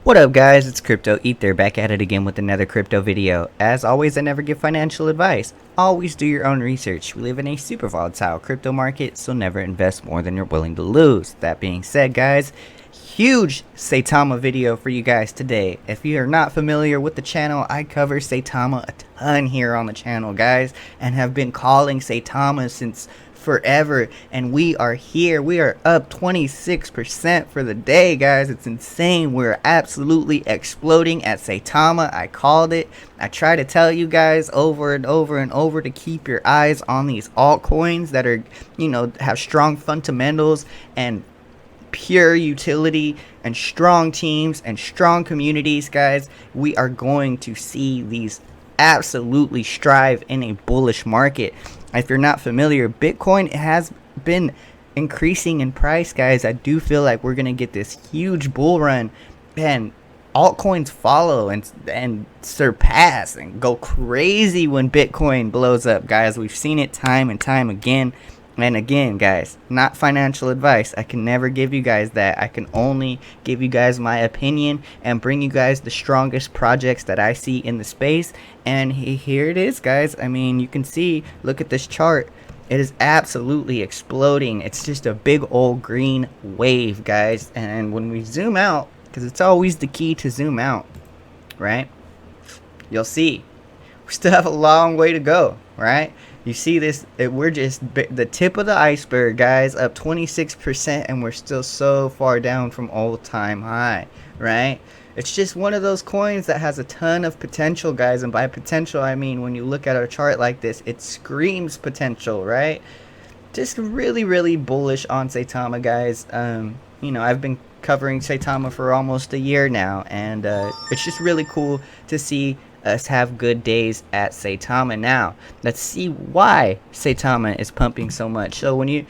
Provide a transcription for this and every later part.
What up guys, it's Crypto Ether back at it again with another crypto video. As always, I never give financial advice. Always do your own research. We live in a super volatile crypto market, so never invest more than you're willing to lose. That being said guys, huge Saitama video for you guys today. If you are not familiar with the channel, I cover Saitama a ton here on the channel guys, and have been calling Saitama since forever, and we are here. We are up 26% for the day guys. It's insane. We're absolutely exploding at Saitama. I called it. I try to tell you guys over and over and over to keep your eyes on these altcoins that are, have strong fundamentals and pure utility and strong teams and strong communities guys. We are going to see these absolutely strive in a bullish market. If you're not familiar, Bitcoin has been increasing in price guys. I do feel like we're gonna get this huge bull run, and altcoins follow and surpass and go crazy when Bitcoin blows up guys. We've seen it time and time again. And again guys, not financial advice. I can never give you guys that. I can only give you guys my opinion and bring you guys the strongest projects that I see in the space. And here it is guys. I mean, you can see, look at this chart. It is absolutely exploding. It's just a big old green wave guys. And when we zoom out, because it's always the key to zoom out, right, you'll see we still have a long way to go, right? You see this, we're just the tip of the iceberg guys, up 26%, and we're still so far down from all-time high, right? It's just one of those coins that has a ton of potential guys, and by potential I mean when you look at a chart like this, it screams potential, right? Just really bullish on Saitama guys. I've been covering Saitama for almost a year now, and it's just really cool to see us have good days at Saitama. Now let's see why Saitama is pumping so much. So when you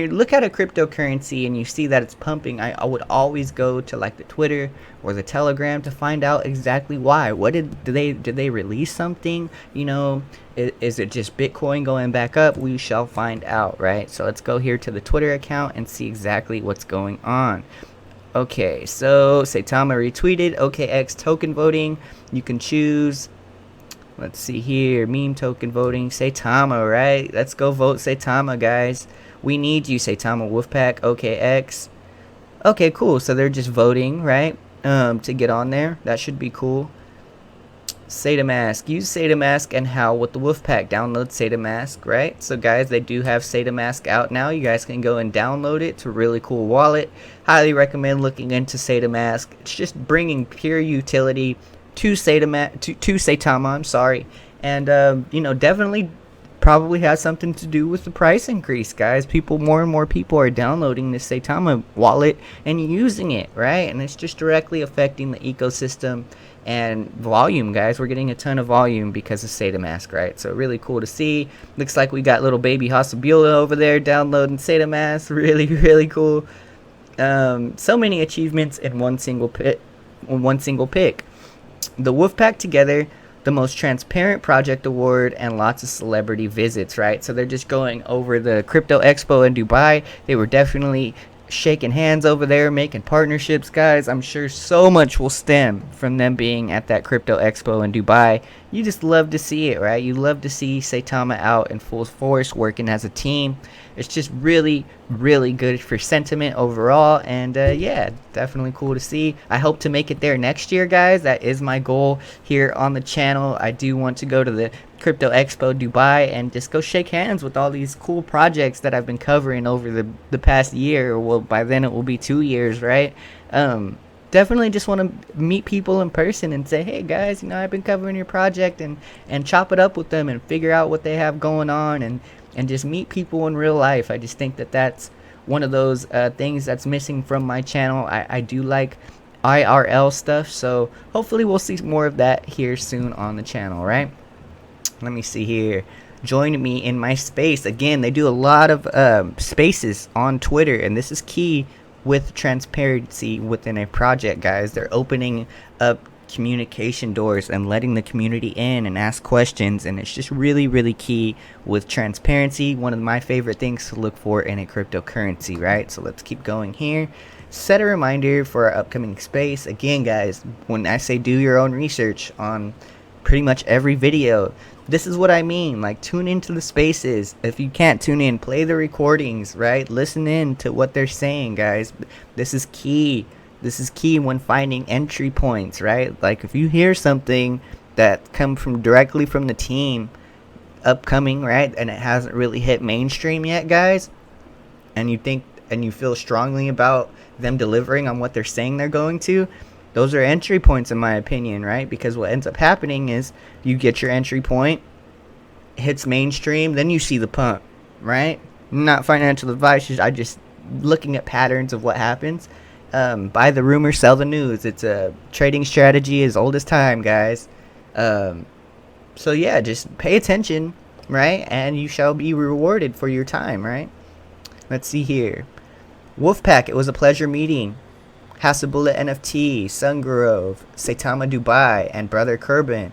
look at a cryptocurrency and you see that it's pumping, I would always go to like the Twitter or the Telegram to find out exactly why. What did they release something? Is it just Bitcoin going back up? We shall find out, right? So let's go here to the Twitter account and see exactly what's going on. Okay, so Saitama retweeted OKX token voting. You can choose, let's see here, meme token voting, Saitama, right? Let's go vote Saitama, guys. We need you, Saitama Wolfpack, OKX. Okay, cool. So they're just voting, right? To get on there. That should be cool. Saitamask. Use Saitamask and how with the Wolfpack. Download Saitamask, right? So guys, they do have Saitamask out now. You guys can go and download it. It's a really cool wallet. Highly recommend looking into Saitamask. It's just bringing pure utility to Saitama, I'm sorry. And definitely probably has something to do with the price increase, guys. More and more people are downloading this Saitama wallet and using it, right? And it's just directly affecting the ecosystem and volume, guys. We're getting a ton of volume because of Saitamask, right? So really cool to see. Looks like we got little baby Hasabula over there downloading Saitamask. Really cool. So many achievements in one single pick. The Wolfpack together, the most transparent project award, and lots of celebrity visits, right? So they're just going over the crypto expo in Dubai. They were definitely shaking hands over there, making partnerships, guys. I'm sure so much will stem from them being at that crypto expo in Dubai. You just love to see it, right? You love to see Saitama out in full force working as a team. It's just really good for sentiment overall, and yeah, definitely cool to see. I hope to make it there next year, guys. That is my goal here on the channel. I do want to go to the Crypto Expo Dubai and just go shake hands with all these cool projects that I've been covering over the past year. Well, by then it will be 2 years, right? Definitely just want to meet people in person and say, hey guys, I've been covering your project, and chop it up with them and figure out what they have going on, and just meet people in real life. I just think that that's one of those things that's missing from my channel. I do like IRL stuff, so hopefully we'll see more of that here soon on the channel, right? Let me see here. Join me in my space. Again, they do a lot of spaces on Twitter, and this is key with transparency within a project, guys. They're opening up communication doors and letting the community in and ask questions, and it's just really, really key with transparency. One of my favorite things to look for in a cryptocurrency, right? So let's keep going here. Set a reminder for our upcoming space. Again, guys, when I say do your own research on pretty much every video, this is what I mean. Like, tune into the spaces. If you can't tune in, play the recordings, right? Listen in to what they're saying, guys. This is key. This is key when finding entry points, right? Like, if you hear something that come from directly from the team upcoming, right, and it hasn't really hit mainstream yet, guys, and you think and you feel strongly about them delivering on what they're saying they're going to, those are entry points, in my opinion, right? Because what ends up happening is you get your entry point, hits mainstream, then you see the pump, right? Not financial advice, I just looking at patterns of what happens. Buy the rumor, sell the news. It's a trading strategy as old as time, guys. So yeah, just pay attention, right? And you shall be rewarded for your time, right? Let's see here. Wolfpack, it was a pleasure meeting. Hasabullah NFT, Sungrove, Saitama Dubai, and Brother Kerbin.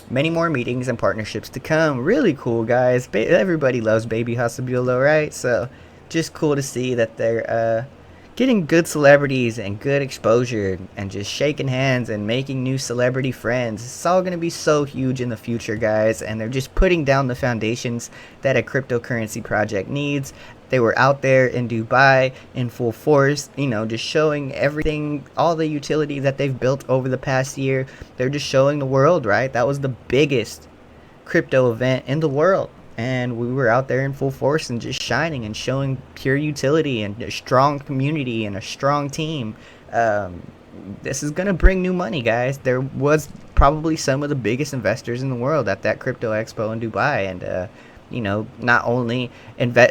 Many more meetings and partnerships to come. Really cool, guys. Everybody loves Baby Hasabullah, right? So just cool to see that they're getting good celebrities and good exposure and just shaking hands and making new celebrity friends. It's all going to be so huge in the future, guys, and they're just putting down the foundations that a cryptocurrency project needs. They were out there in Dubai in full force, you know, just showing everything, all the utility that they've built over the past year. They're just showing the world, right? That was the biggest crypto event in the world. And we were out there in full force and just shining and showing pure utility and a strong community and a strong team. This is going to bring new money, guys. There was probably some of the biggest investors in the world at that crypto expo in Dubai. And, you know, not only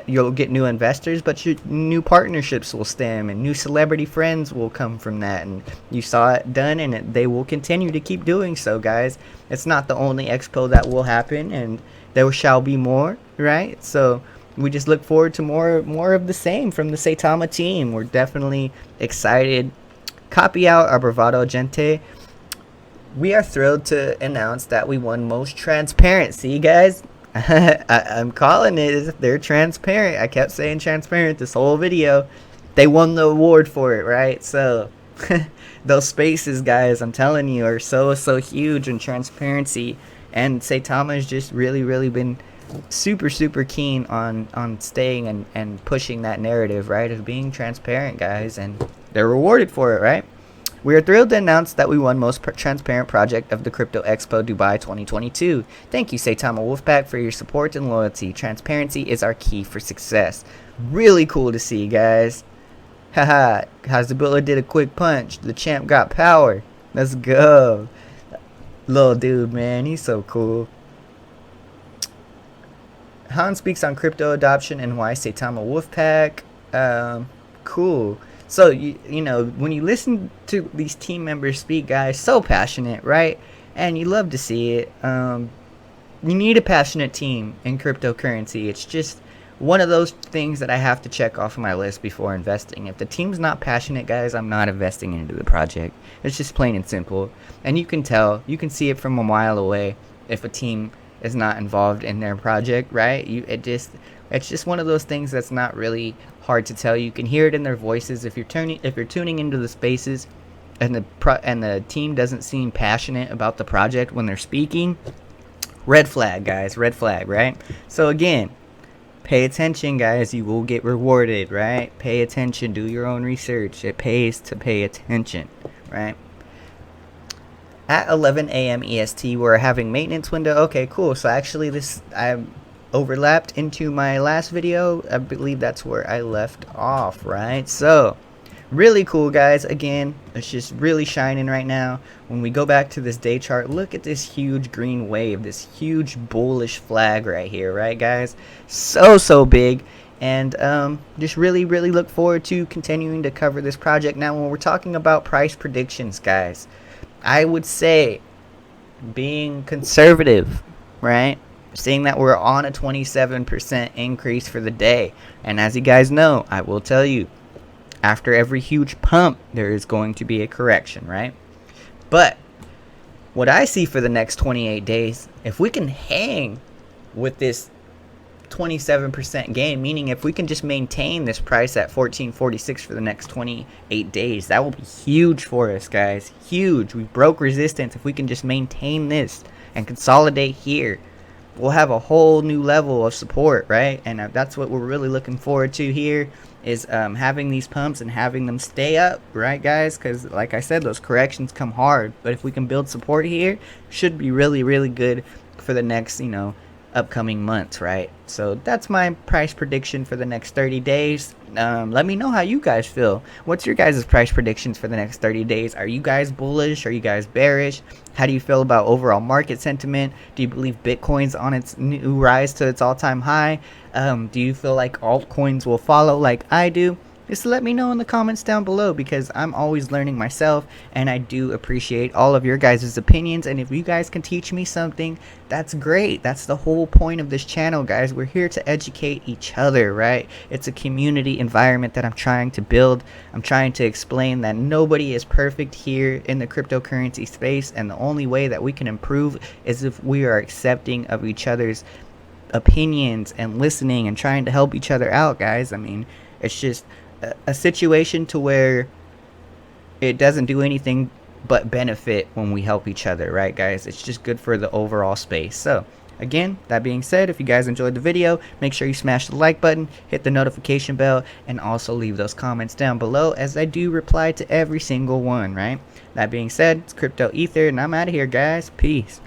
you'll get new investors, but your new partnerships will stem and new celebrity friends will come from that. And you saw it done, and they will continue to keep doing so, guys. It's not the only expo that will happen, and there shall be more, right? So we just look forward to more of the same from the Saitama team. We're definitely excited. Copy out our bravado, gente. We are thrilled to announce that we won most transparent. See, guys, I'm calling it. They're transparent. I kept saying transparent this whole video. They won the award for it, right? So those spaces, guys, I'm telling you, are so huge in transparency. And Saitama has just really been super keen on staying and pushing that narrative, right, of being transparent, guys, and they're rewarded for it, right? We are thrilled to announce that we won Most Transparent Project of the Crypto Expo Dubai 2022. Thank you, Saitama Wolfpack, for your support and loyalty. Transparency is our key for success. Really cool to see, guys. Haha, Hasabullah did a quick punch. The champ got power. Let's go. Little dude, man, he's so cool. Han speaks on crypto adoption and why Saitama Wolfpack. Cool. So, you know, when you listen to these team members speak, guys, so passionate, right? And you love to see it. You need a passionate team in cryptocurrency. It's just one of those things that I have to check off my list before investing. If the team's not passionate, guys, I'm not investing into the project. It's just plain and simple. And you can tell, you can see it from a mile away if a team is not involved in their project, right? It's just one of those things that's not really hard to tell. You can hear it in their voices. If you're tuning into the spaces and the team doesn't seem passionate about the project when they're speaking, red flag, guys, red flag, right? So again, pay attention, guys. You will get rewarded, right? Pay attention. Do your own research. It pays to pay attention, right? At 11 a.m. EST, we're having maintenance window. Okay, cool. So actually, I overlapped into my last video. I believe that's where I left off, right? So really cool, guys. Again, it's just really shining right now. When we go back to this day chart, look at this huge green wave, this huge bullish flag right here, right, guys? So big. And just really look forward to continuing to cover this project. Now, when we're talking about price predictions, guys, I would say being conservative, right? Seeing that we're on a 27% increase for the day. And as you guys know, I will tell you, after every huge pump, there is going to be a correction, right? But what I see for the next 28 days, if we can hang with this 27% gain, meaning if we can just maintain this price at 1446 for the next 28 days, that will be huge for us, guys. Huge. We broke resistance. If we can just maintain this and consolidate here, we'll have a whole new level of support, right? And that's what we're really looking forward to here, is having these pumps and having them stay up, right, guys? Because like I said, those corrections come hard, but if we can build support here, should be really, really good for the next, upcoming months, right? So that's my price prediction for the next 30 days. Let me know how you guys feel. What's your guys' price predictions for the next 30 days? Are you guys bullish? Are you guys bearish? How do you feel about overall market sentiment? Do you believe Bitcoin's on its new rise to its all-time high? Do you feel like altcoins will follow like I do? Just let me know in the comments down below, because I'm always learning myself, and I do appreciate all of your guys' opinions. And if you guys can teach me something, that's great. That's the whole point of this channel, guys. We're here to educate each other, right? It's a community environment that I'm trying to build. I'm trying to explain that nobody is perfect here in the cryptocurrency space, and the only way that we can improve is if we are accepting of each other's opinions and listening and trying to help each other out, guys. I mean, it's just a situation to where it doesn't do anything but benefit when we help each other, right, guys? It's just good for the overall space. So again, that being said, if you guys enjoyed the video, make sure you smash the like button, hit the notification bell, and also leave those comments down below, as I do reply to every single one, right? That being said, it's Crypto Ether, and I'm out of here, guys. Peace.